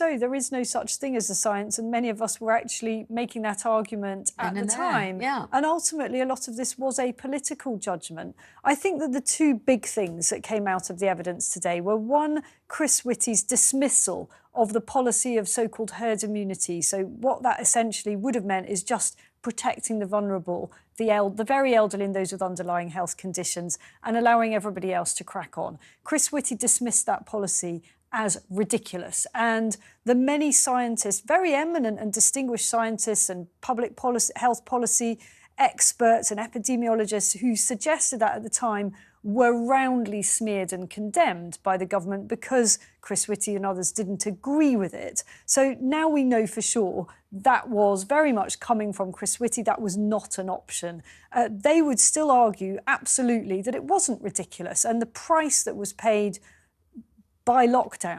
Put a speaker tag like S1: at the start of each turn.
S1: so. There is no such thing as a science, and many of us were actually making that argument at the time.
S2: Yeah.
S1: And ultimately, a lot of this was a political judgment. I think that the two big things that came out of the evidence today were, one, Chris Whitty's dismissal of the policy of so-called herd immunity. So what that essentially would have meant is just protecting the vulnerable, the very elderly and those with underlying health conditions, and allowing everybody else to crack on. Chris Whitty dismissed that policy as ridiculous. And the many scientists, very eminent and distinguished scientists and public policy, health policy experts and epidemiologists who suggested that at the time, were roundly smeared and condemned by the government because Chris Whitty and others didn't agree with it. So now we know for sure that was very much coming from Chris Whitty. That was not an option. They would still argue absolutely that it wasn't ridiculous, and the price that was paid by lockdown